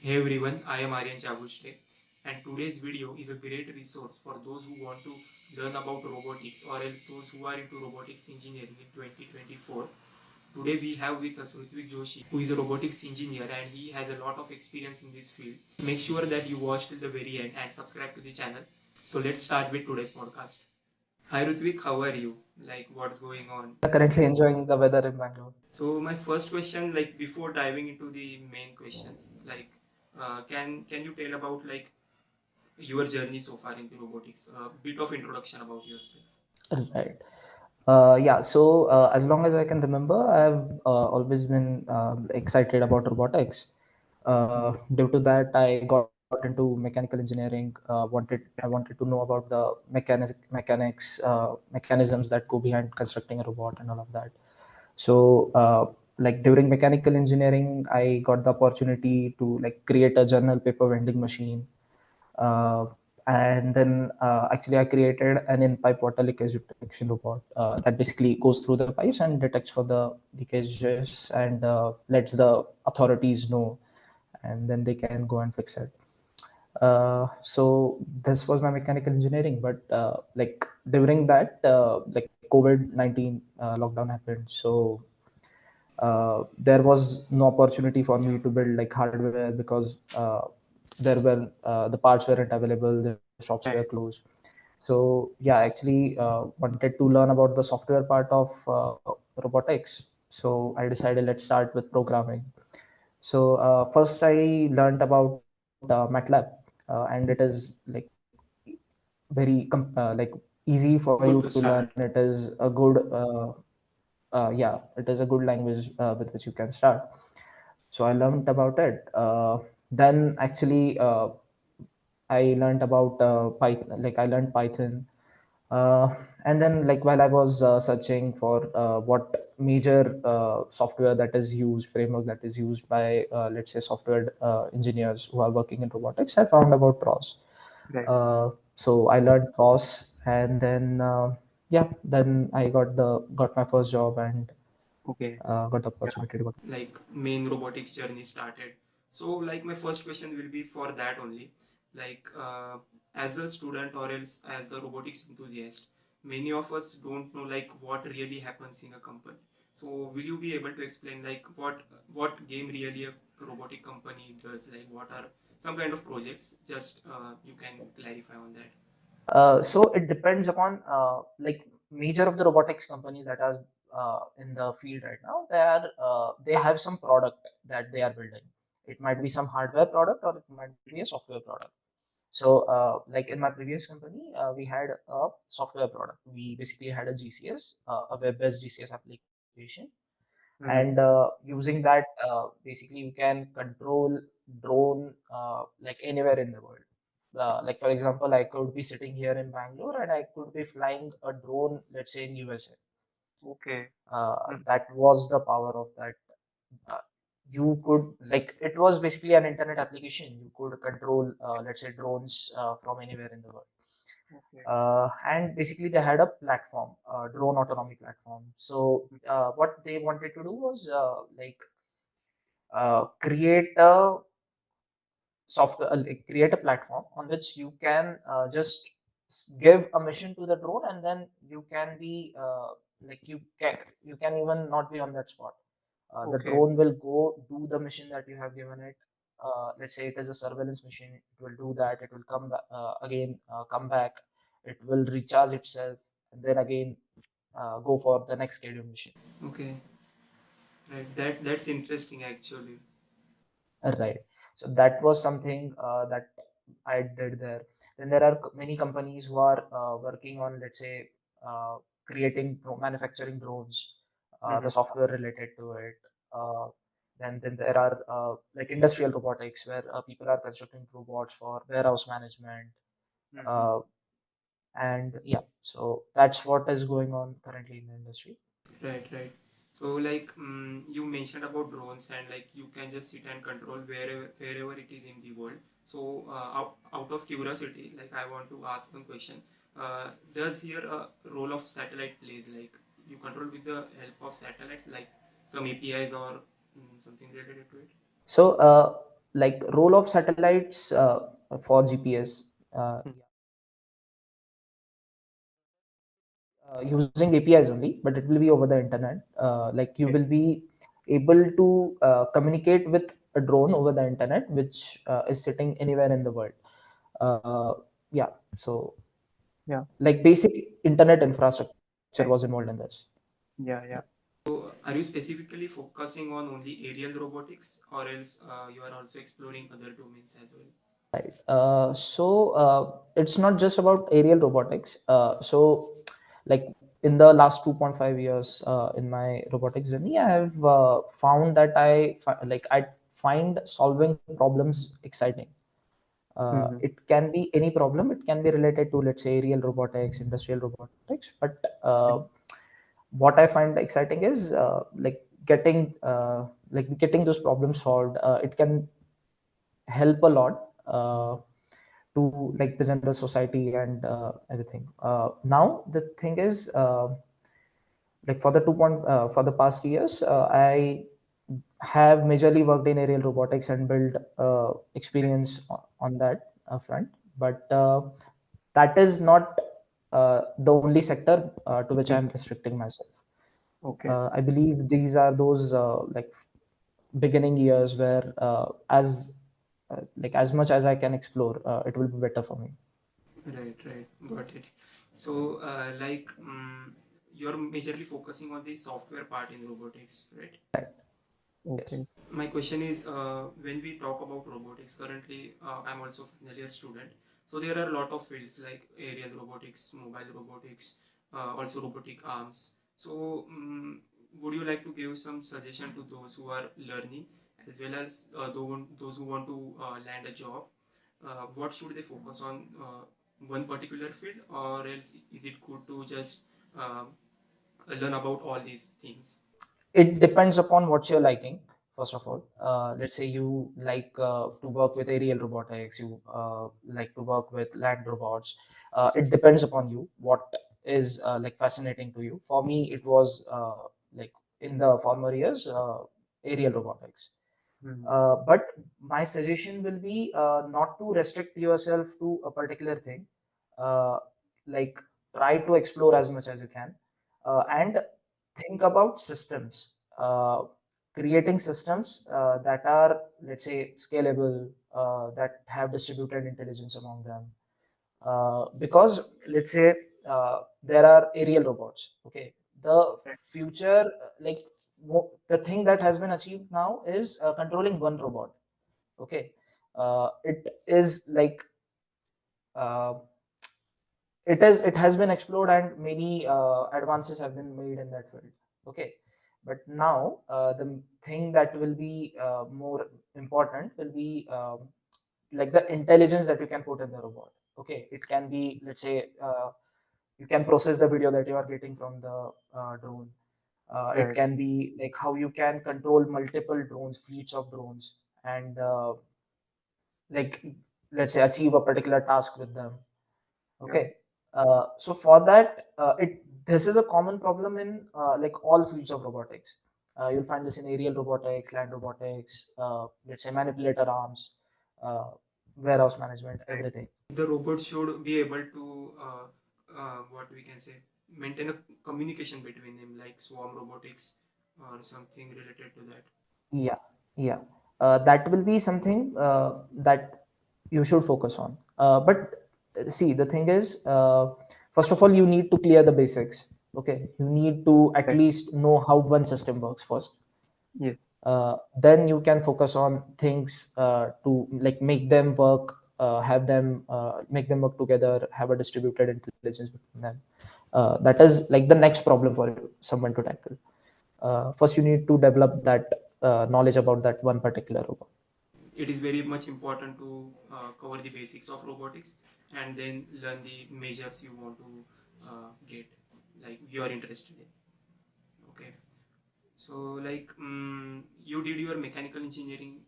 Hey everyone, I am Aryan Jagushte, and today's video is a great resource for those who want to learn about robotics or else those who are into robotics engineering in 2024. Today we have with us Rutvik Joshi, who is a robotics engineer and he has a lot of experience in this field. Make sure that you watch till the very end and subscribe to the channel. So let's start with today's podcast. Hi Rutvik, how are you? Like what's going on? Currently enjoying the weather in Bangalore. So my first question, like before diving into the main questions, like can you tell about like your journey so far into robotics? A bit of introduction about yourself. Right. Yeah. So as long as I can remember, I've always been excited about robotics. Due to that, I got into mechanical engineering. I wanted to know about the mechanisms that go behind constructing a robot and all of that. So like during mechanical engineering, I got the opportunity to like create a journal paper vending machine. Uh, and then actually I created an in-pipe water leakage detection robot that basically goes through the pipes and detects for the leakages and lets the authorities know, and then they can go and fix it. So this was my mechanical engineering, but like during that, like COVID-19 lockdown happened, so there was no opportunity for Yeah. me to build like hardware because the parts weren't available, the shops were Right. closed. So yeah, actually wanted to learn about the software part of robotics. So I decided let's start with programming. So first I learned about MATLAB, and it is like like easy for you Good to to learn. start. It is a good yeah, it is a good language with which you can start. So I learned about it. Then actually I learned about Python. Like I learned Python, uh, and then like while I was searching for what major software that is used, framework that is used by let's say software engineers who are working in robotics, I found about PROS. Right. So I learned PROS, and then yeah, then I got my first job and Okay. got the Yeah. opportunity to work. Like main robotics journey started. So like my first question will be for that only. Like as a student or else as a robotics enthusiast, many of us don't know like what really happens in a company. So will you be able to explain like what game really a robotic company does? Like what are some kind of projects? Just you can clarify on that. So it depends upon like major of the robotics companies that are in the field right now. They have some product that they are building. It might be some hardware product or it might be a software product. So like in my previous company, we had a software product. We basically had a GCS, a web-based GCS application, and Mm-hmm. using that basically you can control drone like anywhere in the world. Like for example, I could be sitting here in Bangalore and I could be flying a drone, let's say in USA. Okay. That was the power of that. uh, you could like it was basically an internet application. You could control let's say drones from anywhere in the world. Okay. And basically they had a platform, a drone autonomy platform. So what they wanted to do was like create a software, like create a platform on which you can just give a mission to the drone, and then you can be like you can even not be on that spot. The Okay. drone will go do the mission that you have given it. Let's say it is a surveillance mission, it will do that. It will come back again, come back. It will recharge itself, and then again go for the next scheduled mission. Okay. Right. That's interesting actually. Right. So that was something that I did there. Then there are many companies who are working on, let's say, creating manufacturing drones, the Mm-hmm. software related to it. Uh, then there are like industrial robotics where people are constructing robots for warehouse management. Mm-hmm. Uh, and yeah, so that's what is going on currently in the industry. Right, right. So like you mentioned about drones and like you can just sit and control wherever it is in the world. So out of curiosity, like I want to ask one question. Does here a role of satellite plays like you control with the help of satellites like some APIs or something related to it? So like role of satellites for GPS. Using APIs only, but it will be over the internet. Like you Okay. will be able to communicate with a drone over the internet, which is sitting anywhere in the world. Uh, yeah, so Yeah. like basic internet infrastructure was involved in Ex- this. Yeah. Yeah. Yeah. So, are you specifically focusing on only aerial robotics, or else you are also exploring other domains as well? Right. It's not just about aerial robotics. Like in the last 2.5 years in my robotics journey, I have found that I find solving problems exciting. Mm-hmm. It can be any problem. It can be related to, let's say, aerial robotics, industrial robotics. But what I find exciting is getting those problems solved. It can help a lot to like the general society and everything. Now the thing is, like for the past years, I have majorly worked in aerial robotics and build experience on that front. But that is not the only sector to which I am restricting myself. Okay. I believe these are those beginning years where as much as I can explore, it will be better for me. Right, right, got it. So, you're majorly focusing on the software part in robotics, right? Yes. Okay. My question is, when we talk about robotics, currently I'm also final year student. So there are a lot of fields like aerial robotics, mobile robotics, also robotic arms. So would you like to give some suggestion to those who are learning, as well as those who want to land a job? What should they focus on? One particular field, or else is it good to just uh, learn about all these things? It depends upon what you're liking. First of all, let's say you like to work with aerial robotics, you like to work with land robots. It depends upon you what is like fascinating to you. For me, it was like in the former years, aerial robotics. Mm-hmm. But my suggestion will be not to restrict yourself to a particular thing. Uh, like try to explore as much as you can, and think about systems. Creating systems that are, let's say, scalable, that have distributed intelligence among them. Because let's say there are aerial robots. Okay, the future, like the thing that has been achieved now is controlling one robot. Okay, it is like uh, it has been explored and many advances have been made in that field. Okay, but now the thing that will be more important will be like the intelligence that you can put in the robot. Okay, it can be, let's say, you can process the video that you are getting from the drone. It Right. can be like how you can control multiple drones, fleets of drones, and like, let's say, achieve a particular task with them. Yeah. Okay, so for that, it this is a common problem in like all fields of robotics. You'll find this in aerial robotics, land robotics, let's say manipulator arms, uh, warehouse management, Right. everything. The robot should be able to what we can say, maintain a communication between them, like swarm robotics or something related to that. Yeah, yeah. That will be something that you should focus on. But see, the thing is, first of all, you need to clear the basics. Okay, you need to at Right. least know how one system works first. Yes. Then you can focus on things to like make them work, make them work together, have a distributed intelligence between them. That is like the next problem for someone to tackle. First, you need to develop that knowledge about that one particular robot. It is very much important to cover the basics of robotics and then learn the measures you want to get, like you are interested in. Okay, so you did your mechanical engineering,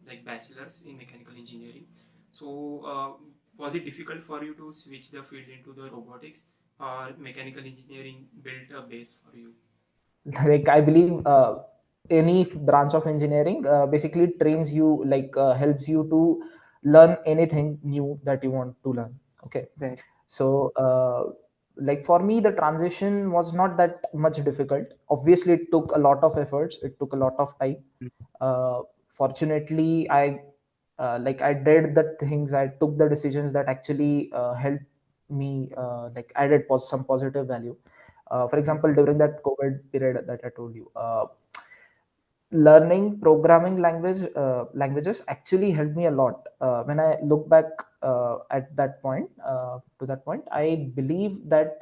like bachelor's in mechanical engineering. So was it difficult for you to switch the field into the robotics, or mechanical engineering built a base for you? Like I believe. any branch of engineering basically trains you, like helps you to learn anything new that you want to learn. Okay. Right. So like for me the transition was not that much difficult. Obviously it took a lot of efforts, it took a lot of time. Mm. Fortunately I did the things, I took the decisions that actually helped me, like added some positive value. For Right. example, during that COVID period that I told you, learning programming languages actually helped me a lot. When I look back at that point, to that point, I believe that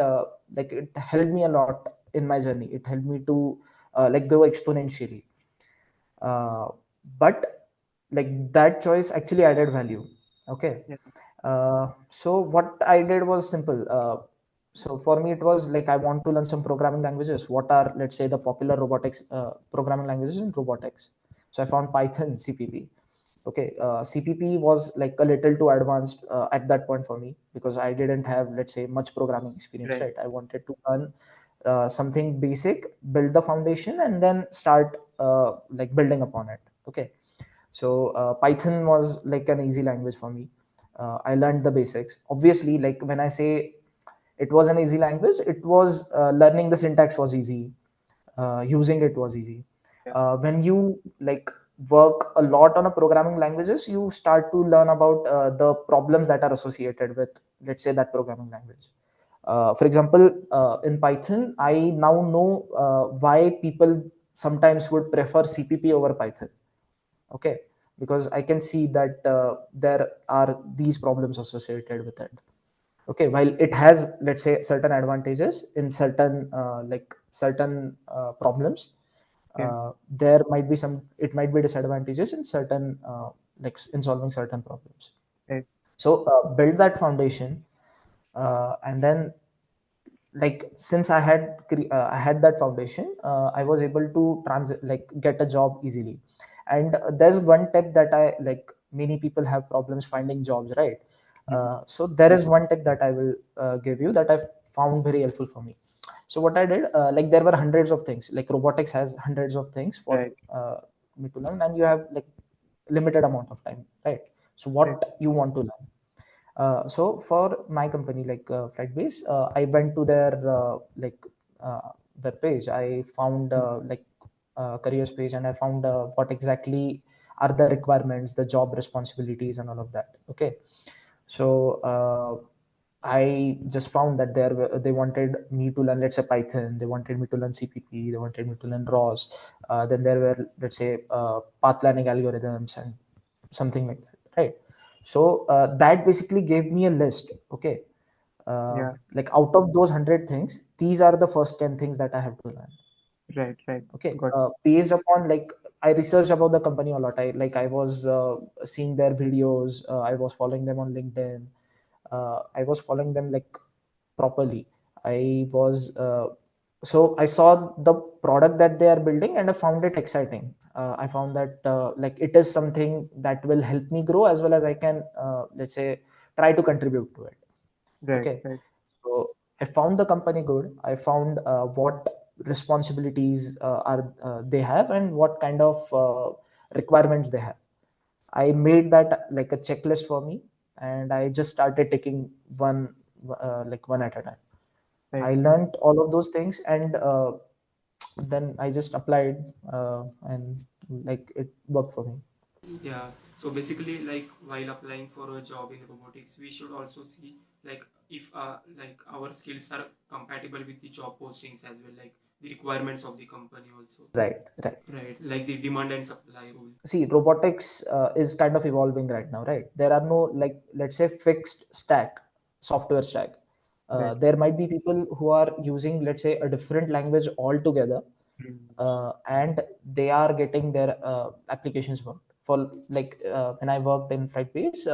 like it helped me a lot in my journey. It helped me to like grow exponentially. uh, but like that choice actually added value. Okay. Yeah. So what I did was simple. So for me it was like, I want to learn some programming languages. What are, let's say, the popular robotics programming languages in robotics? So I found Python, CPP. Okay. CPP was like a little too advanced at that point for me, because I didn't have, let's say, much programming experience, Right. right? I wanted to learn something basic, build the foundation, and then start like building upon it. Okay. So Python was like an easy language for me. I learned the basics. Obviously, like when I say it was an easy language, it was learning the syntax was easy, using it was easy. Yeah. When you like work a lot on a programming languages, you start to learn about the problems that are associated with, let's say, that programming language. For example, in Python, I now know why people sometimes would prefer CPP over Python. Okay. Because I can see that there are these problems associated with it. Okay. While it has, let's say, certain advantages in certain like certain problems, Yeah. there might be some, it might be disadvantages in certain like in solving certain problems. Right. So build that foundation, and then, like, since I had that foundation, I was able to transit, like, get a job easily. And there's one tip that I like, many people have problems finding jobs, right? Mhm. So there is one tip that I will give you, that I've found very helpful for me. So what I did, like, there were hundreds of things, like robotics has hundreds of things for Right. me to learn, and you have like limited amount of time, right? So Right. what you want to learn. So for my company, like Flightbase, I went to their like web page. I found Mm. like careers page, and I found what exactly are the requirements, the job responsibilities, and all of that. Okay. So I just found that they wanted me to learn, let's say, Python. They wanted me to learn CPP. They wanted me to learn ROS. Then there were, let's say, path planning algorithms and something like that, right? So that basically gave me a list. Okay. Yeah. Like, out of those 100 things, these are the first 10 things that I have to learn. Right. Right. Okay. Got. Based upon, like, I researched about the company a lot. I was seeing their videos. I was following them on LinkedIn. I was following them like properly. I was so I saw the product that they are building, and I found it exciting. I found that like it is something that will help me grow, as well as I can, let's say, try to contribute to it. Right. Okay. Right. So I found the company good. I found what responsibilities are they have, and what kind of requirements they have. I made that like a checklist for me, and I just started taking one, like one at a time. Right. I learned all of those things, and then I just applied, and like it worked for me. Yeah, so basically, like while applying for a job in robotics, we should also see like if like our skills are compatible with the job postings as well, like the requirements of the company also. Right, right. Right, like the demand and supply rule. See, robotics is kind of evolving right now, right? There are no, like, let's say, fixed stack, software stack. Right. There might be people who are using, let's say, a different language altogether, Mm. and they are getting their applications worked. For like when I worked in Flightbase,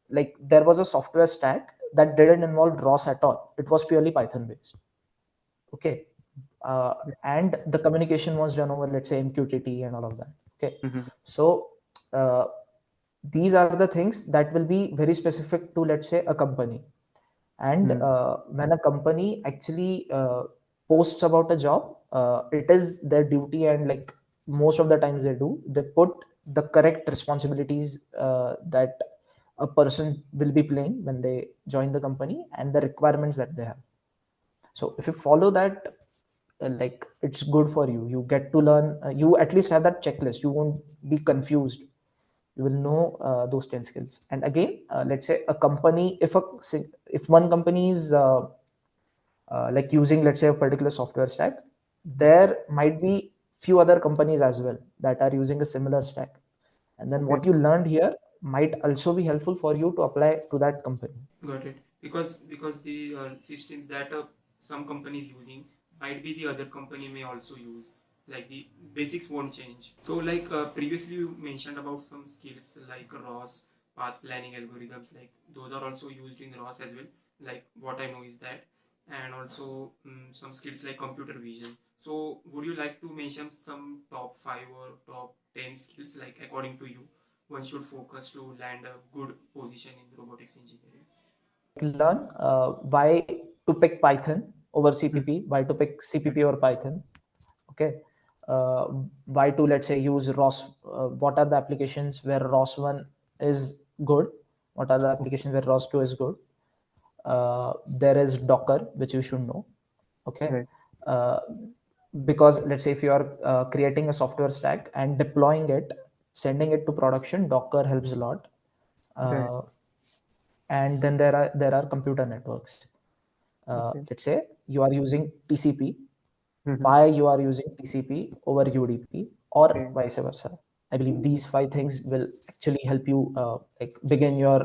like there was a software stack that didn't involve ROS at all. It was purely Python based. Okay. uh, and the communication was done over, let's say, MQTT and all of that. Okay. Mhm. So uh, these are the things that will be very specific to, let's say, a company. And Mm. when a company actually posts about a job, it is their duty, and like most of the times they put the correct responsibilities that a person will be playing when they join the company and the requirements that they have. So if you follow that, like it's good for you. You get to learn. You at least have that checklist. You won't be confused. You will know those 10 skills. And again, let's say a company, if one company is like using, let's say, a particular software stack, there might be few other companies as well that are using a similar stack, and then Okay. what you learned here might also be helpful for you to apply to that company. Got it. Because the systems that some companies using might be the other company may also use. Like the basics won't change. So like previously you mentioned about some skills like ROS, path planning algorithms. Like those are also used in ROS as well. Like what I know is that, and also some skills like computer vision. So would you like to mention some top 5 or top 10 skills like according to you one should focus to land a good position in robotics engineering? Learn why to pick Python over Mm. CPP, why to pick Right. CPP over Python. Okay. uh, why to, let's say, use ROS. What are the applications where ROS 1 is good, what are the Okay. applications where ROS 2 is good. There is Docker, which you should know. Okay. Right. uh, because let's say if you are creating a software stack and deploying it, sending it to production, Docker helps a lot. Right. uh, and then there are computer networks. Okay. Let's say you are using TCP, Mm-hmm. why you are using TCP over UDP, or Okay. vice versa. I believe these 5 things will actually help you like begin your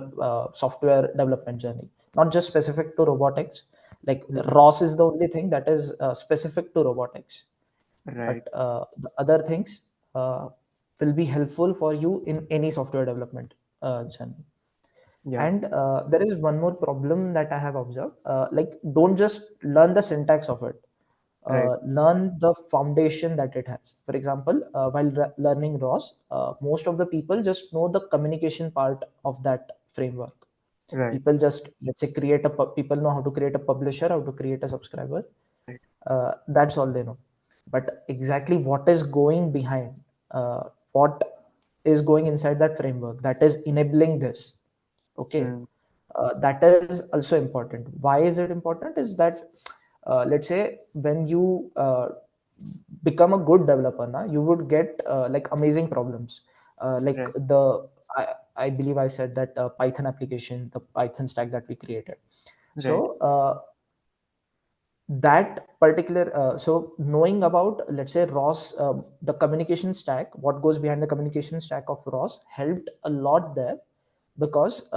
software development journey. Not just specific to robotics. Like Mm-hmm. ROS is the only thing that is specific to robotics, Right. but the other things uh, will be helpful for you in any software development journey. Yeah. And there is one more problem that I have observed. Like, don't just learn the syntax of it. Right. Learn the foundation that it has. For example, while learning ROS, most of the people just know the communication part of that framework. Right. People just, let's say, people know how to create a publisher, how to create a subscriber. Right. That's all they know. But exactly what is going behind, what is going inside that framework that is enabling this, okay, Mm. that is also important. Why is it important? Is that let's say when you become a good developer now, you would get like amazing problems, like Right. I, I believe I said that Python application, the Python stack that we created. Right. So that particular so knowing about, let's say, ROS, the communication stack, what goes behind the communication stack of ROS helped a lot there, because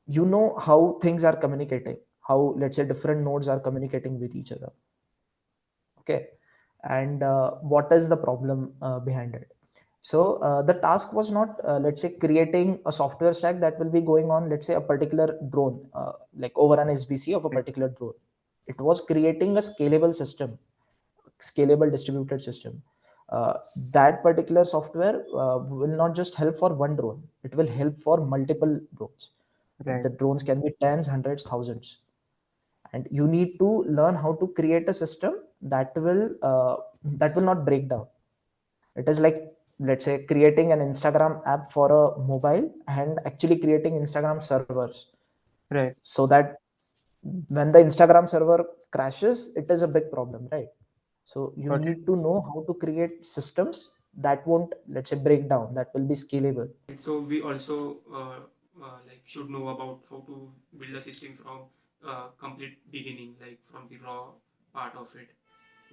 you know how things are communicating, how, let's say, different nodes are communicating with each other. Okay. And what is the problem behind it? So the task was not, let's say, creating a software stack that will be going on, let's say, a particular drone, like over an SBC of a Right. particular drone. It was creating a scalable system, scalable distributed system. uh, that particular software will not just help for one drone, it will help for multiple drones. Right. The drones can be tens, hundreds, thousands, and you need to learn how to create a system that will not break down. It is like, let's say, creating an Instagram app for a mobile and actually creating Instagram servers, Right. so that when the Instagram server crashes, it is a big problem, right? So you Got it. need to know how to create systems that won't, let's say, break down, that will be scalable. So we also like should know about how to build a system from complete beginning, like from the raw part of it.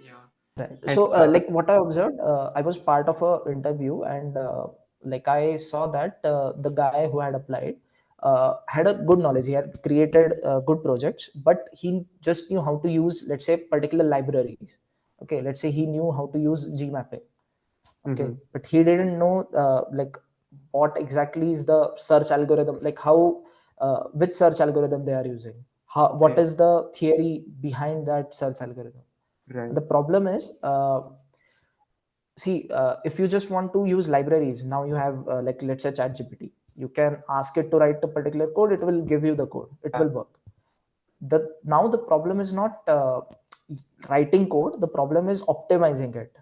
Yeah. Right. And So, like what I observed, I was part of a interview, and like I saw that the guy who had applied had a good knowledge. He had created good projects, but he just knew how to use, let's say, particular libraries. Okay, let's say he knew how to use Gmapping. Okay, mm-hmm. but he didn't know like what exactly is the search algorithm, like how which search algorithm they are using. How, what Right. is the theory behind that search algorithm? Right. The problem is, see, if you just want to use libraries, now you have, like, let's say, ChatGPT. You can ask it to write a particular code, it will give you the code, it Yeah. will work. The Now the problem is not writing code. The problem is optimizing it.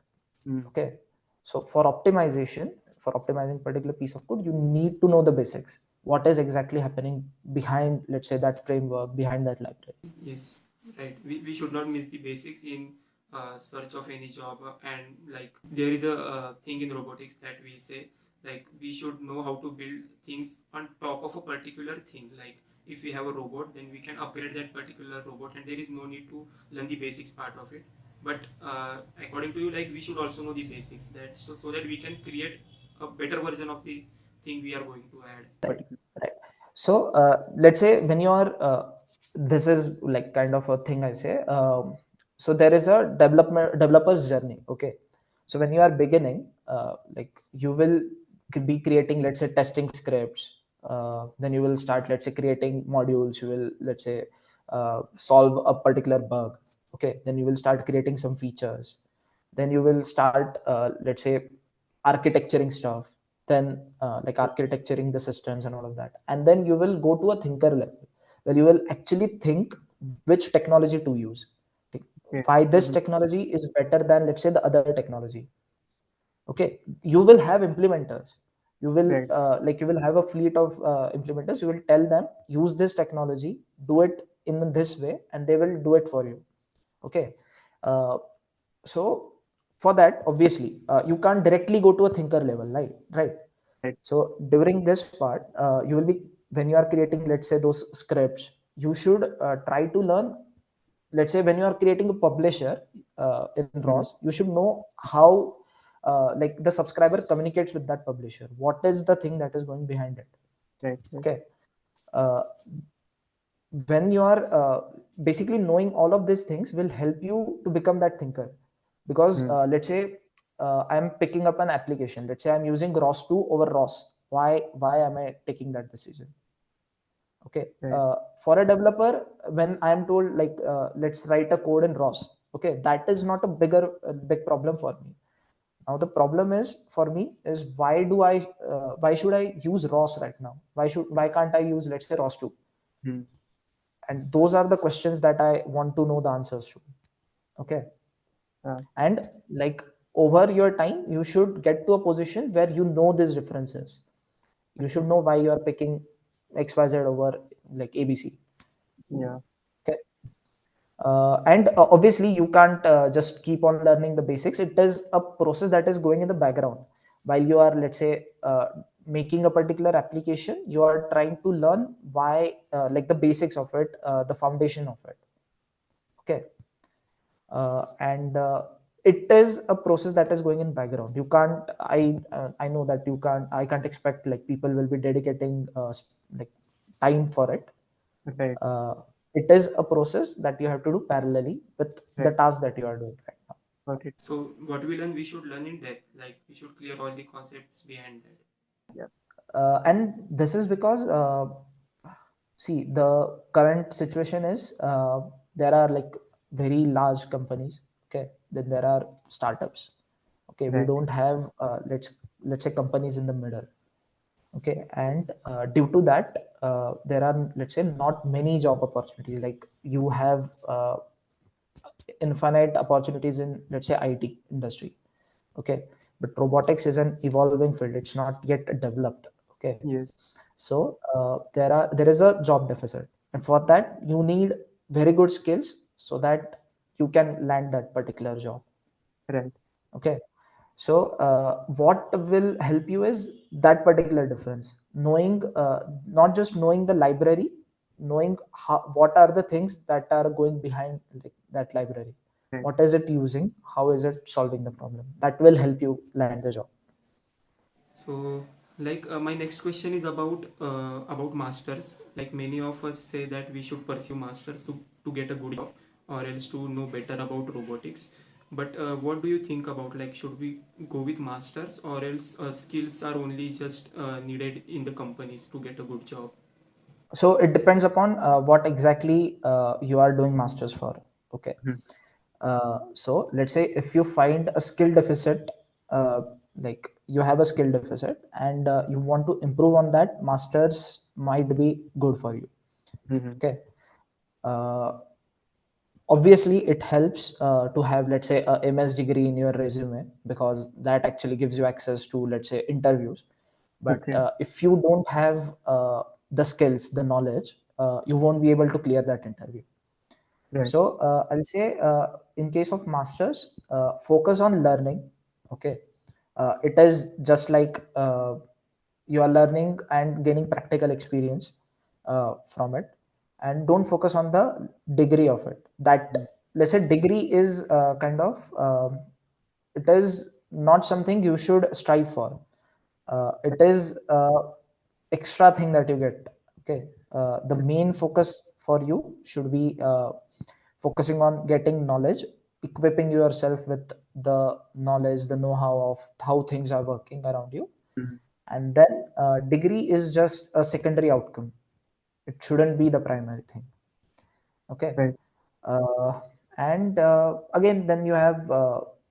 Mm. Okay, so for optimization, for optimizing particular piece of code, you need to know the basics. What is exactly happening behind, let's say, that framework, behind that library. Yes, right. We should not miss the basics in search of any job. And like there is a thing in robotics that we say, like we should know how to build things on top of a particular thing. Like if we have a robot, then we can upgrade that particular robot, and there is no need to learn the basics part of it. But according to you, like we should also know the basics, that so that we can create a better version of the thing we are going to add. Right, Particular. right. So let's say when you are, this is like kind of a thing I say. So there is a developer's journey. Okay, so when you are beginning, like you will be creating, let's say, testing scripts. Then you will start, let's say, creating modules. You will, let's say, solve a particular bug. Okay, then you will start creating some features. Then you will start, let's say, architecturing stuff, then like architecturing the systems and all of that, and then you will go to a thinker level where you will actually think which technology to use. Like, Yes. why this Mm-hmm. technology is better than, let's say, the other technology. Okay, you will have implementers. You will, Right. like you will have a fleet of implementers. You will tell them, use this technology, do it in this way, and they will do it for you. Okay, uh, so for that, obviously, you can't directly go to a thinker level, right? Right. So during this part, you will be, when you are creating, let's say, those scripts, you should try to learn. Let's say when you are creating a publisher in Mm-hmm. ROS, you should know how like the subscriber communicates with that publisher. What is the thing that is going behind it? Right. Right. Okay, uh, when you are basically knowing all of these things will help you to become that thinker. Because Mm. let's say I'm picking up an application. Let's say I'm using ROS 2 over ROS. Why am I taking that decision? Okay, Right. for a developer, when I am told, like, let's write a code in ROS, okay, that is not a big problem for me. Now the problem is for me is, why should I use ROS right now? Why can't I use, let's say, ROS 2? Mm. And those are the questions that I want to know the answers to. Okay, Uh, and like over your time, you should get to a position where you know these differences. You okay. should know why you are picking XYZ over, like, ABC. Yeah. Okay, and obviously you can't just keep on learning the basics. It is a process that is going in the background. While you are, let's say, making a particular application, you are trying to learn why, like the basics of it, the foundation of it. Okay, and it is a process that is going in background. You can't, I know that I can't expect, like, people will be dedicating like time for it. Right. uh, it is a process that you have to do parallelly with the Right. task that you are doing right now. Got it. So what we learn, we should learn in depth. Like we should clear all the concepts behind that. Yeah. And this is because, see, the current situation is, there are, like, very large companies. Okay, then there are startups. Okay, we Right. don't have, let's say, companies in the middle. Okay, and due to that, there are, let's say, not many job opportunities. Like, you have infinite opportunities in, let's say, IT industry. Okay, but robotics is an evolving field. It's not yet developed. Okay, Yes. so there is a job deficit, and for that you need very good skills so that you can land that particular job. Right. Okay, so what will help you is that particular difference, knowing, not just knowing the library, knowing what are the things that are going behind, like, that library. Right. What is it using? How is it solving the problem? That will help you land the job. So, like my next question is about masters. Like many of us say that we should pursue masters to get a good job or else to know better about robotics. But what do you think about, like, should we go with masters or else skills are only just needed in the companies to get a good job? So it depends upon what exactly you are doing masters for. Okay, Mm. so let's say if you find a skill deficit, like you have a skill deficit and you want to improve on that, masters might be good for you. Mm-hmm. Okay, uh, Obviously it helps to have, let's say, a MS degree in your resume, because that actually gives you access to, let's say, interviews. But Okay. if you don't have the skills, the knowledge, you won't be able to clear that interview. Right. So I'll say, in case of masters, focus on learning. Okay, it is just like you are learning and gaining practical experience from it, and don't focus on the degree of it. That, Mm. let's say, degree is kind of it is not something you should strive for. It is extra thing that you get. Okay, the main focus for you should be focusing on getting knowledge, equipping yourself with the knowledge, the know-how of how things are working around you. Mm. And then degree is just a secondary outcome. It shouldn't be the primary thing. Okay. Right. uh, and again, then you have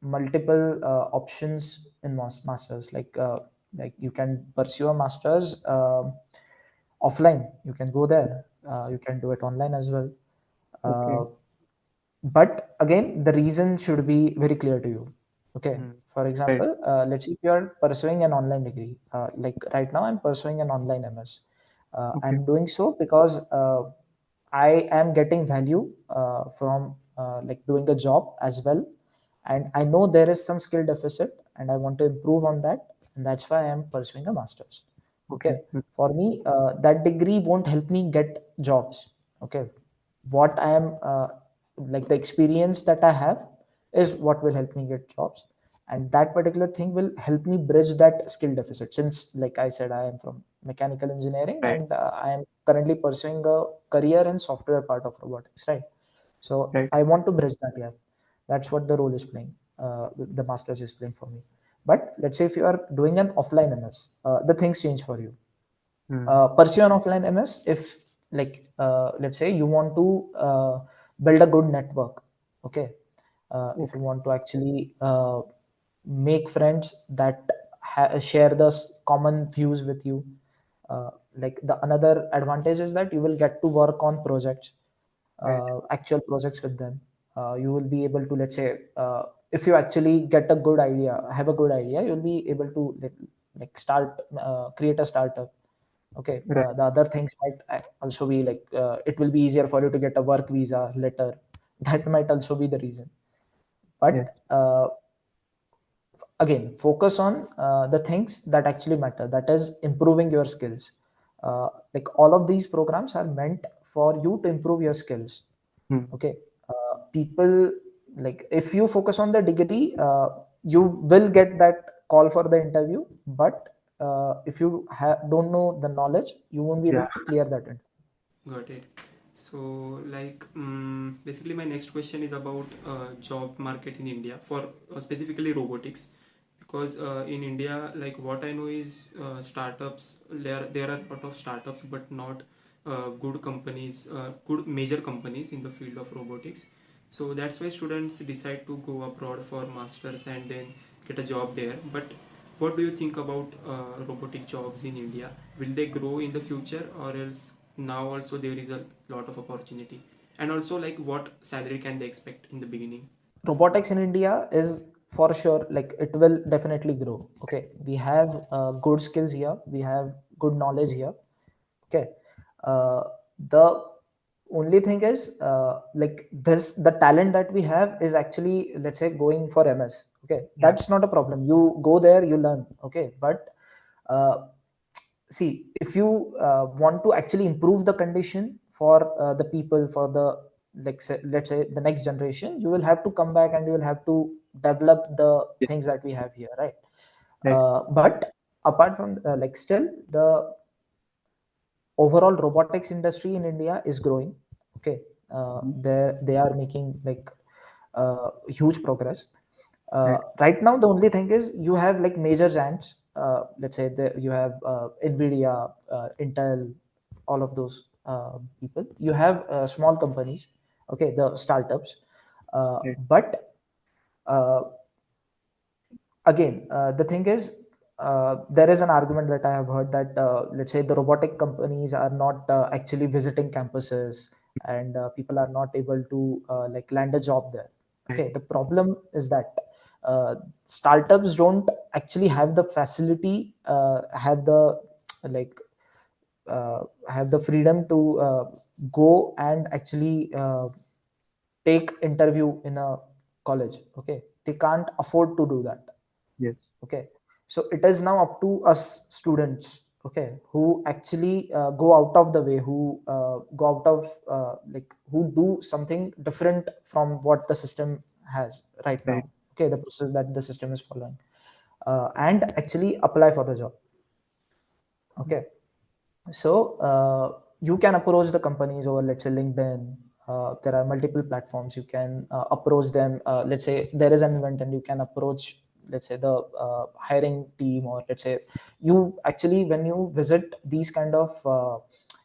multiple options in masters, like you can pursue a masters offline. You can go there, you can do it online as well. Okay. uh, but again, the reason should be very clear to you. Okay, Mm. for Right. example, let's say if you are pursuing an online degree, like right now I'm pursuing an online MS. Okay. I'm doing so because I am getting value from like doing a job as well, and I know there is some skill deficit and I want to improve on that, and that's why I am pursuing a masters. Okay, Okay. Mm. for me, that degree won't help me get jobs. Okay, what I am like the experience that I have is what will help me get jobs, and that particular thing will help me bridge that skill deficit. Since, like I said, I am from mechanical engineering, Right. and I am currently pursuing a career in software part of robotics, right? So Right. I want to bridge that gap. That's what the role is playing, the masters is playing for me. But let's say if you are doing an offline MS, the things change for you. Mm. Pursue an offline MS if, like, let's say you want to build a good network. Okay, if you Okay. want to actually make friends that share the common views with you. Like, the another advantage is that you will get to work on projects, Right. actual projects with them. You will be able to, let's say, if you actually get a good idea, have a good idea, you'll be able to like start, create a startup. Okay, Right. the other things might also be like, it will be easier for you to get a work visa letter. That might also be the reason. But Yes. again, focus on the things that actually matter, that is improving your skills. Like, all of these programs are meant for you to improve your skills. Mm. Okay, people, like, if you focus on the degree, you will get that call for the interview. But if you don't know the knowledge, you won't be able Yeah. to clear that interview. Got it. So, like, basically, my next question is about job market in India for specifically robotics, because in India, like what I know is startups. There are a lot of startups, but not good companies, good major companies in the field of robotics. So that's why students decide to go abroad for masters and then get a job there. But what do you think about robotic jobs in India? Will they grow in the future, or else now also there is a lot of opportunity? And also, like, what salary can they expect in the beginning? Robotics in India is, for sure, like, it will definitely grow. Okay, we have good skills here, we have good knowledge here. Okay, uh, the only thing is, like, this the talent that we have is actually, let's say, going for MS. Okay, Yeah. that's not a problem, you go there, you learn. Okay, but uh, see, if you want to actually improve the condition for the people, for the, like, say, let's say, the next generation, you will have to come back and you will have to develop the Yeah. things that we have here, right? Right. But apart from, like, still the overall robotics industry in India is growing. Okay, Mhm. they are making, like, huge progress. Right. Right now, the only thing is, you have, like, major giants. Let's say you have Nvidia, Intel, all of those people. You have small companies. Okay, the startups. Right. But uh, again, the thing is, there is an argument that I have heard that, let's say, the robotic companies are not actually visiting campuses, and people are not able to like land a job there. right, Okay, the problem is that startups don't actually have the facility, like have the freedom to go and actually take interview in a college. Okay, they can't afford to do that. yes, Okay, so it is now up to us students, okay, who actually go out of the way, who go out of like who do something different from what the system has right right, now. Okay, the process that the system is following, and actually apply for the job. Okay, so you can approach the companies over, let's say, LinkedIn. There are multiple platforms you can approach them. Let's say there is an event and you can approach, let's say, the hiring team, or let's say you actually, when you visit these kind of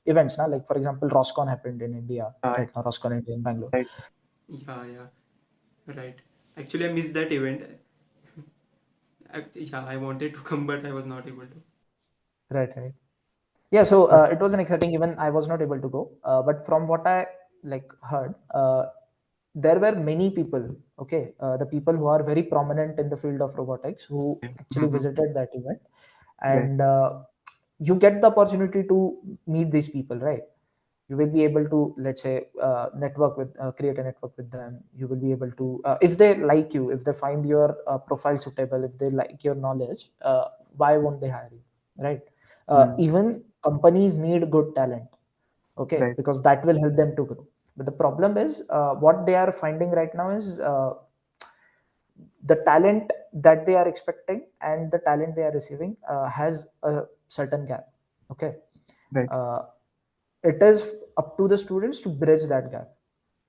events now, like for example Roscon happened in India uh, right now, Roscon India in Bangalore. right, Yeah, yeah, right. Actually, I missed that event. Yeah, I wanted to come, but I was not able to. Right, right. Yeah, so uh, it was an exciting event. I was not able to go, but from what I like heard, there were many people, okay, the people who are very prominent in the field of robotics, who actually mhm, visited that event. right, And you get the opportunity to meet these people, right? You will be able to, let's say, network with create a network with them. You will be able to, if they like you, if they find your profile suitable, if they like your knowledge, why won't they hire you, right? mm, Even companies need good talent, okay, right, because that will help them to grow. But the problem is, what they are finding right now is, the talent that they are expecting and the talent they are receiving has a certain gap. Okay, right, uh, it is up to the students to bridge that gap.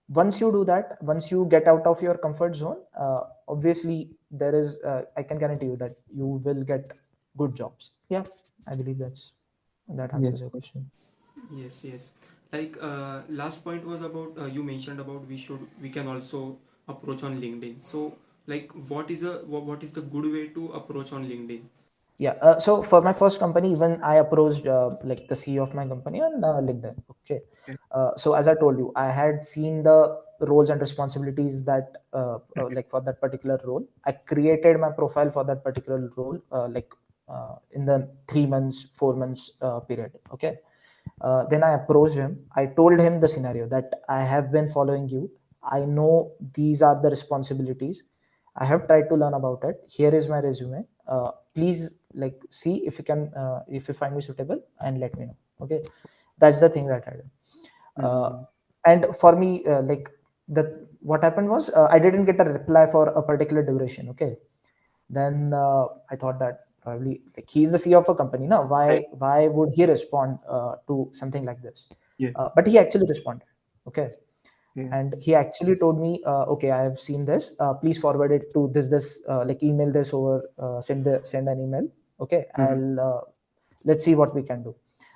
Once you do that, once you get out of your comfort zone, obviously there is, I can guarantee you that you will get good jobs. Yeah, I believe that yes, answers your yes, question. Yes, yes. Like last point was about you mentioned about we can also approach on LinkedIn. So like what is the good way to approach on LinkedIn? Yeah, so for my first company, even I approached like the CEO of my company on LinkedIn. Okay, okay, so as I told you, I had seen the roles and responsibilities that right, like for that particular role. I created my profile for that particular role, like in the 3 months, 4 months period. Okay, then I approached him. I told him the scenario that I have been following you. I know these are the responsibilities. I have tried to learn about it. Here is my resume. Please, like, see if you can, if you find me suitable, and let me know. Okay, that's the thing that I did. Uh, mm, and for me, like, the what happened was, I didn't get a reply for a particular duration. Okay, then I thought that probably, like, he's the CEO of a company now, right, why would he respond to something like this? yes, But he actually responded. Okay, yeah, and he actually told me, okay, I have seen this, please forward it to this like, email this over, send an email. Okay, mhm, I'll let's see what we can do.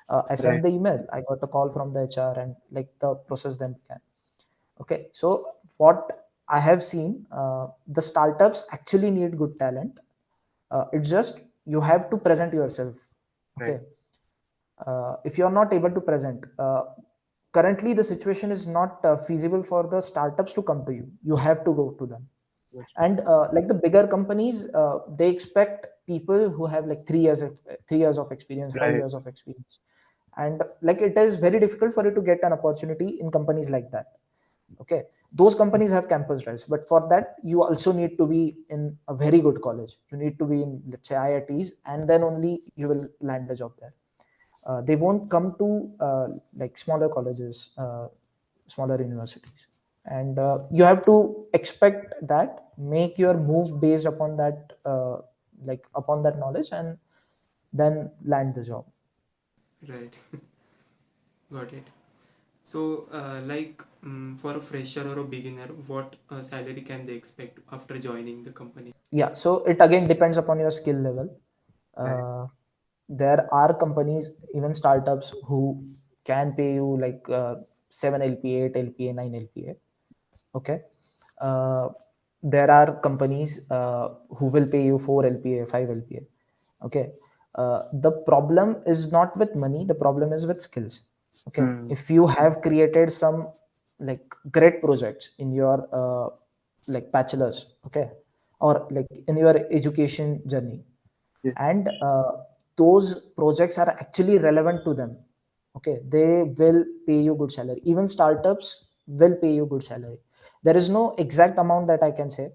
I sent right, the email, I got a call from the HR, and like the process then began. Okay, so what I have seen, the startups actually need good talent. It's just you have to present yourself. right, Okay, if you are not able to present, currently the situation is not feasible for the startups to come to you. You have to go to them. that's true, And like the bigger companies, they expect people who have like 3 years of experience, five right, years of experience. And like, it is very difficult for you to get an opportunity in companies like that. Okay, those companies have campus drives, but for that you also need to be in a very good college. You need to be in, let's say, IITs, and then only you will land a job there. They won't come to like smaller colleges, smaller universities. And you have to expect that, make your move based upon that, like upon that knowledge, and then land the job. Right, got it. So like for a fresher or a beginner, what salary can they expect after joining the company? Yeah, so it again depends upon your skill level. right, uh, there are companies, even startups, who can pay you like 7 lpa, 8 lpa, 9 lpa. Okay, uh, there are companies who will pay you 4 lpa, 5 lpa. Okay, the problem is not with money, the problem is with skills. Okay, Mm. if you have created some like great projects in your like bachelor's, okay, or like in your education journey, Yes. and those projects are actually relevant to them, okay, they will pay you good salary. Even startups will pay you good salary. There is no exact amount that I can say.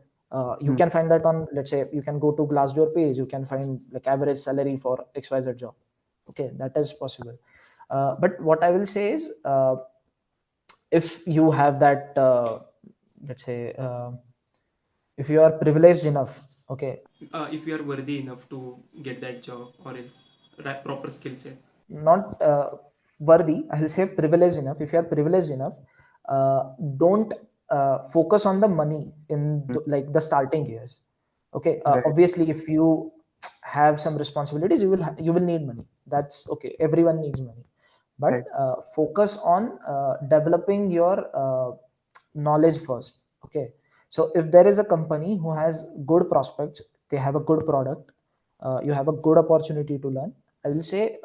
You Mm. can find that on, let's say, you can go to Glassdoor page, you can find like average salary for XYZ job. Okay, that is possible. But what I will say is, if you have that, let's say, if you are privileged enough, okay, If you are worthy enough to get that job, or else proper skill set. not worthy, I'll say privileged enough. If you are privileged enough, uh, don't focus on the money in Mm. like the starting years. Okay, Right. obviously if you have some responsibilities, you will need money. That's okay, everyone needs money. But Right. focus on developing your knowledge first. Okay, so if there is a company who has good prospects, they have a good product, you have a good opportunity to learn, I will say,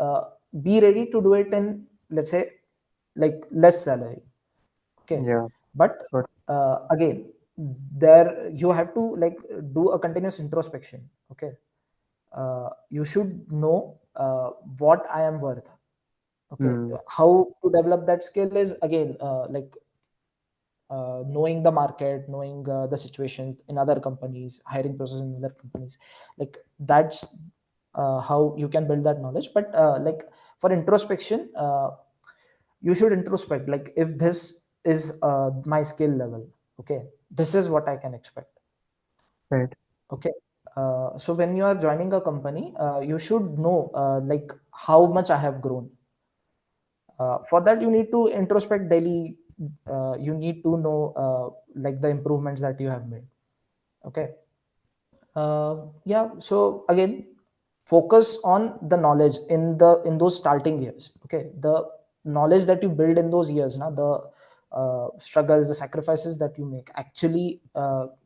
be ready to do it in, let's say, like less salary. Okay, Yeah. but Got. again, there you have to like do a continuous introspection. Okay, you should know what I am worth. Okay, Mm. how to develop that skill is again, like knowing the market, knowing the situations in other companies, hiring process in other companies, like that's how you can build that knowledge. But like for introspection, you should introspect, like if this is my skill level, okay, this is what I can expect. Right. Okay, so when you are joining a company, you should know like how much I have grown. For that you need to introspect daily. You need to know like the improvements that you have made. Okay, yeah, so again, focus on the knowledge in those starting years. Okay, the knowledge that you build in those years, now the struggles, the sacrifices that you make actually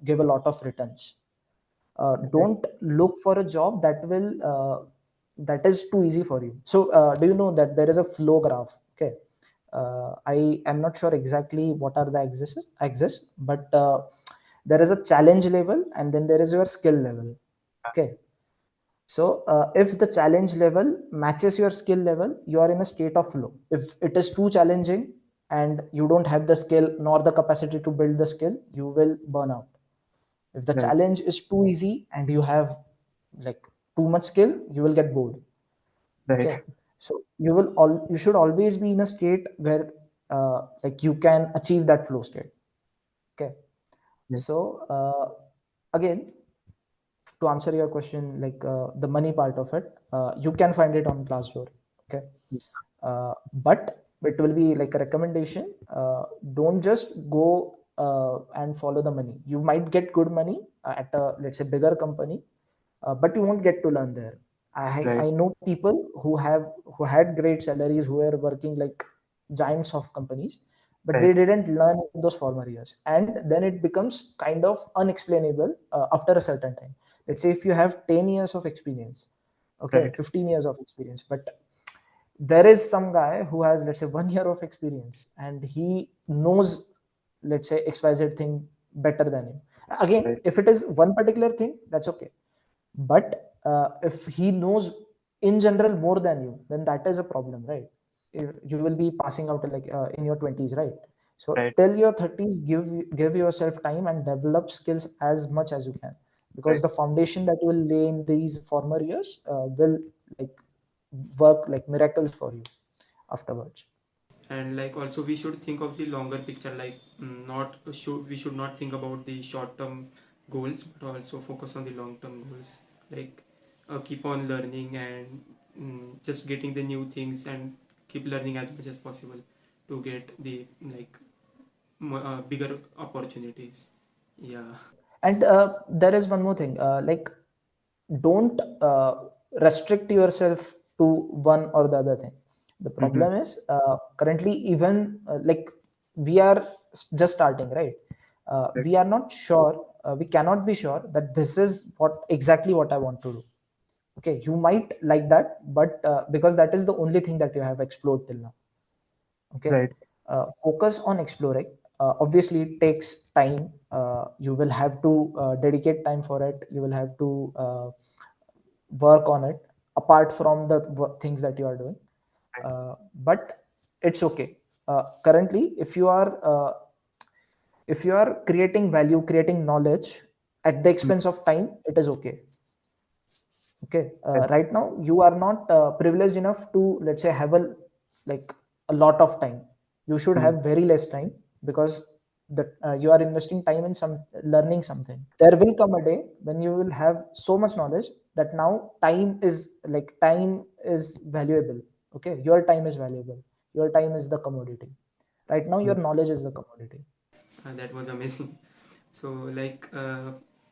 give a lot of returns. Right. Don't look for a job that is too easy for you. So do you know that there is a flow graph? Okay, I am not sure exactly what are the exist, but there is a challenge level and then there is your skill level. Okay, so if the challenge level matches your skill level, you are in a state of flow. If it is too challenging and you don't have the skill nor the capacity to build the skill, you will burn out. If the Right. challenge is too easy and you have like too much skill, you will get bored. Right. Okay, so you should always be in a state where like you can achieve that flow state. Okay, Yes. so again, to answer your question, like the money part of it, you can find it on Glassdoor. Okay, but it will be like a recommendation. Don't just go and follow the money. You might get good money at a, let's say, bigger company, but you won't get to learn there. Right. I know people who had great salaries, who were working like giants of companies, but Right. they didn't learn in those former years, and then it becomes kind of unexplainable after a certain time. Let's say if you have 10 years of experience, okay, Right. 15 years of experience, but there is some guy who has, let's say, 1 year of experience and he knows, let's say, XYZ thing better than you. Again, Right. if it is one particular thing, that's okay. But if he knows in general more than you, then that is a problem, right? You will be passing out like in your 20s, right? So Right. till your 30s, give yourself time and develop skills as much as you can, because Right. the foundation that you will lay in these former years will like work like miracles for you afterwards. And like also we should think of the longer picture, like not should we should not think about the short term goals, but also focus on the long term goals, like keep on learning and just getting the new things and keep learning as much as possible to get the like bigger opportunities. Yeah. And there is one more thing, like don't restrict yourself to one or the other thing. The Mm-hmm. problem is currently, even like we are just starting, right? Right. We are not sure, we cannot be sure that this is what exactly what I want to do. Okay, you might like that, but because that is the only thing that you have explored till now. Okay, focus on exploring. Obviously it takes time. You will have to dedicate time for it. You will have to work on it apart from the things that you are doing. But it's okay. Currently if you are creating value, creating knowledge at the expense of time, it is okay. Okay, right now you are not privileged enough to, let's say, have a like a lot of time. You should have very less time, because that you are investing time in some learning something. There will come a day when you will have so much knowledge that now time is valuable. Okay, your time is valuable. Your time is the commodity. Right now your knowledge is the commodity. That was amazing. So, like,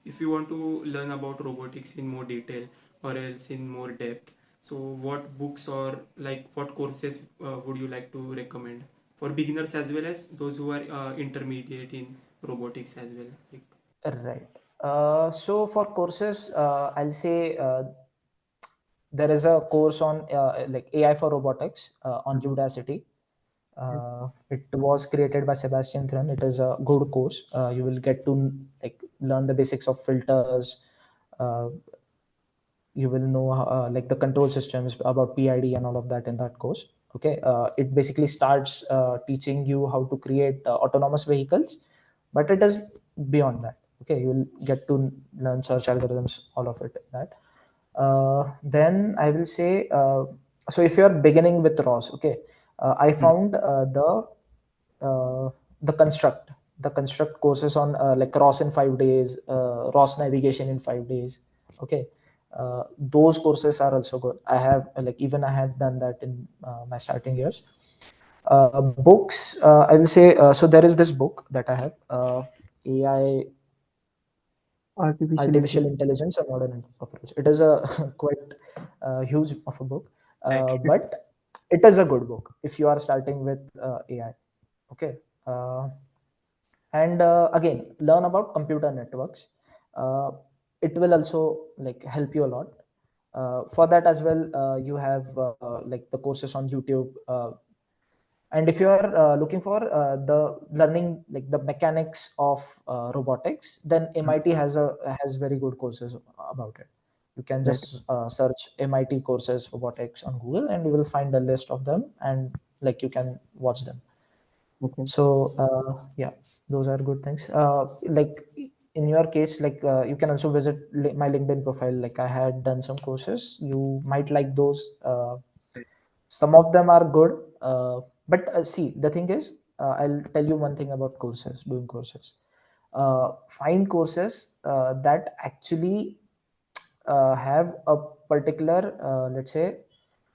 if you want to learn about robotics in more detail or else in more depth, so what books or like what courses would you like to recommend for beginners as well as those who are intermediate in robotics as well? Like, Right. So for courses, I'll say there is a course on like AI for robotics on Udacity. It was created by Sebastian Thrun. It is a good course. You will get to like learn the basics of filters. Uh, you will know like the control systems about PID and all of that in that course. Okay, it basically starts teaching you how to create autonomous vehicles, but it is beyond that. Okay, you will get to learn search algorithms, all of it. That then I will say, so if you are beginning with ROS, okay, I found uh, the construct courses on like ROS in 5 days, ROS navigation in 5 days. Okay, those courses are also good. I have like even I had done that in my starting years. Books, I will say, so there is this book that I have, AI artificial intelligence, a modern approach. It is a quite huge of a book, right. but it is a good book if you are starting with AI. Okay, and again, learn about computer networks. uh, it will also like help you a lot. For that as well, you have like the courses on YouTube. And if you are looking for the learning like the mechanics of robotics, then MIT has very good courses about it. You can just search MIT courses robotics on Google, and you will find a list of them, and like you can watch them. So yeah, those are good things. Like in your case, like you can also visit my LinkedIn profile. Like I had done some courses. You might like those. Some of them are good, but see, the thing is, I'll tell you one thing about courses. Doing courses, find courses that actually have a particular, let's say,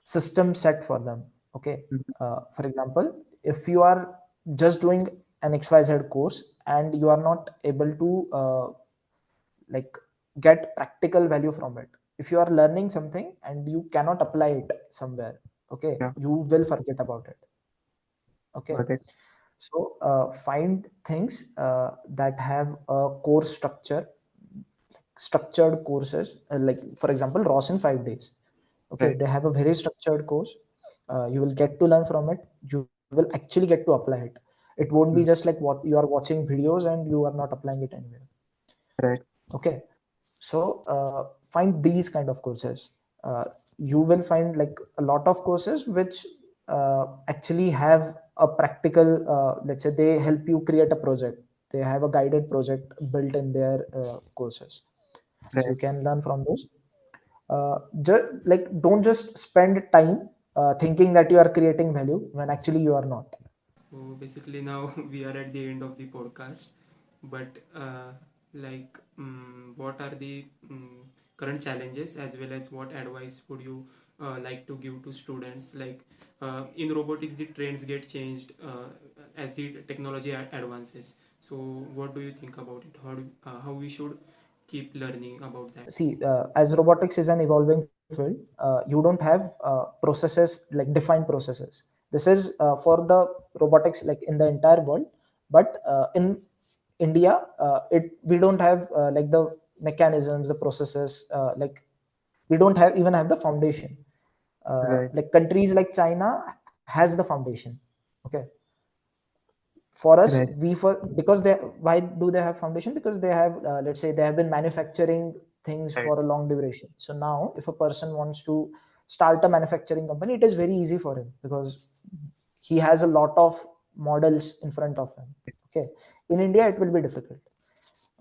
system set for them. Okay, for example, if you are just doing an XYZ course and you are not able to like get practical value from it, if you are learning something and you cannot apply it somewhere, okay, you will forget about it. Okay, so find things that have a course structure, structured courses, like for example ROS in 5 days. Okay, they have a very structured course. You will get to learn from it. You will actually get to apply it. It won't be just like what you are watching videos and you are not applying it anywhere. Okay, so find these kind of courses. You will find like a lot of courses which actually have a practical, let's say they help you create a project. They have a guided project built in their courses, so you can learn from those. Like don't just spend time thinking that you are creating value when actually you are not. So basically, now we are at the end of the podcast. But like, what are the current challenges as well as what advice would you like to give to students? Like in robotics, the trends get changed as the technology advances. So, what do you think about it? How we should keep learning about that? See, as robotics is an evolving field, you don't have processes like defined processes. This is for the robotics like in the entire world, but in India, it we don't have like the mechanisms, the processes, like we don't have even have the foundation. Like countries like China has the foundation. Okay, for us, Right. because they, why do they have foundation? Because they have, let's say they have been manufacturing things Right. for a long duration. So now if a person wants to start a manufacturing company, it is very easy for him because he has a lot of models in front of him. Okay, in India it will be difficult.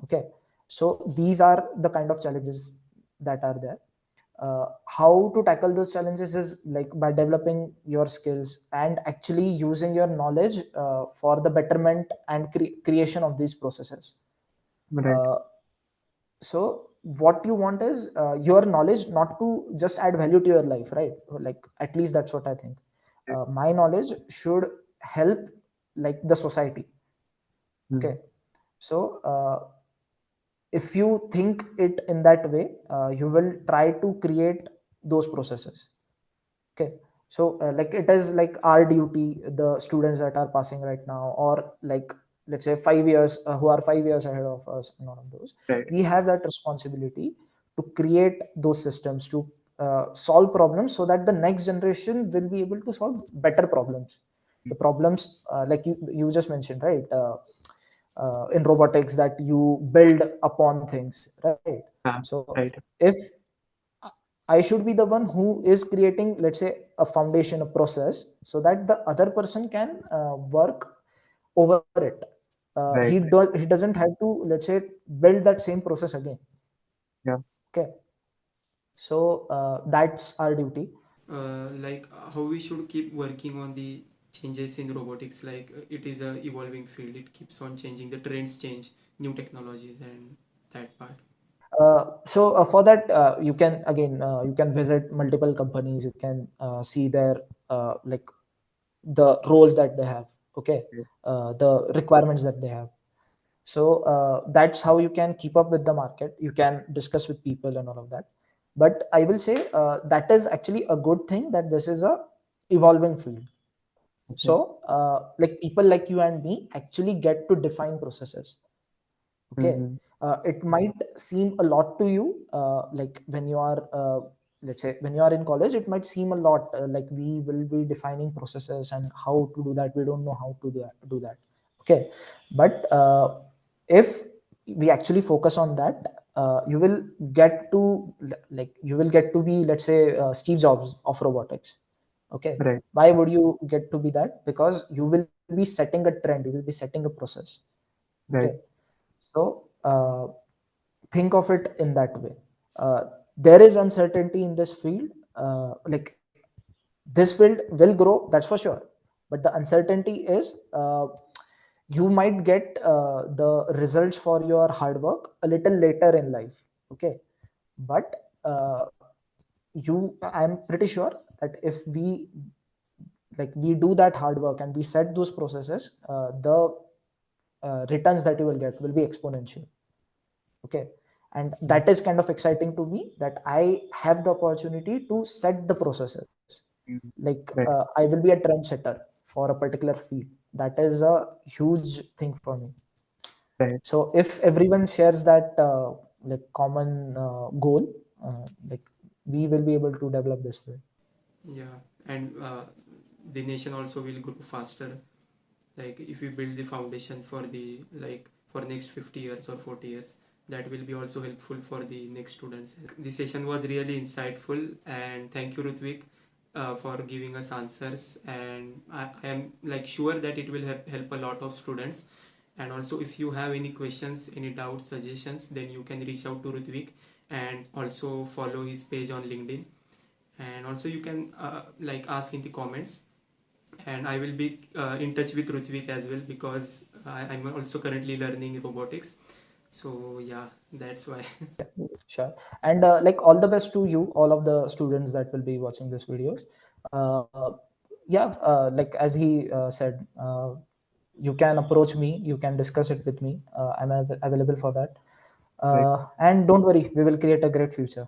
Okay, so these are the kind of challenges that are there. How to tackle those challenges is like by developing your skills and actually using your knowledge for the betterment and creation of these processes. Right. uh, so what you want is your knowledge not to just add value to your life, right? Like at least that's what I think. My knowledge should help like the society. Okay, Mm. so if you think it in that way, you will try to create those processes. Okay, so like it is like our duty, the students that are passing right now, or like let's say 5 years, who are 5 years ahead of us and all of those, Right. we have that responsibility to create those systems to solve problems so that the next generation will be able to solve better problems. The problems like you just mentioned, right? In robotics, that you build upon things, right? So Right. if I should be the one who is creating, let's say, a foundation, a process, so that the other person can work over it. Right. He doesn't have to, let's say, build that same process again. Yeah. Okay, so that's our duty. Like how we should keep working on the changes in robotics, like it is a evolving field, it keeps on changing, the trends change, new technologies and that part. So for that, you can again you can visit multiple companies. You can see their like the roles that they have. Okay, Right. the requirements that they have. So that's how you can keep up with the market. You can discuss with people and all of that. But I will say that is actually a good thing that this is a evolving field. Okay. So like people like you and me actually get to define processes. Okay, Mm-hmm. it might seem a lot to you, like when you are let's say when you are in college, it might seem a lot, like we will be defining processes and how to do that, we don't know how to do that. Okay, but if we actually focus on that, you will get to like you will get to be, let's say, Steve Jobs of robotics. Okay, Right. why would you get to be that? Because you will be setting a trend, you will be setting a process. Okay, Right. so think of it in that way. There is uncertainty in this field. Like this field will grow, that's for sure. But the uncertainty is you might get the results for your hard work a little later in life. Okay, but I'm pretty sure that if we do that hard work and we set those processes, the returns that you will get will be exponential. Okay, and that is kind of exciting to me, that I have the opportunity to set the processes. Mm. Like Right. I will be a trendsetter for a particular field. That is a huge thing for me. Right. So if everyone shares that like common goal, like we will be able to develop this field. Yeah, and the nation also will grow faster, like if we build the foundation for the, like for next 50 years or 40 years, that will be also helpful for the next students. The session was really insightful, and thank you, Rutvik, for giving us answers, and I am like sure that it will help a lot of students. And also if you have any questions, any doubts, suggestions, then you can reach out to Rutvik, and also follow his page on LinkedIn, and also you can like ask in the comments, and I will be in touch with Rutvik as well, because I'm also currently learning robotics. So yeah, that's why. Sure. And like all the best to you, all of the students that will be watching this videos. Uh, yeah, like as he said, you can approach me, you can discuss it with me. I'm available for that. Right. And don't worry, we will create a great future.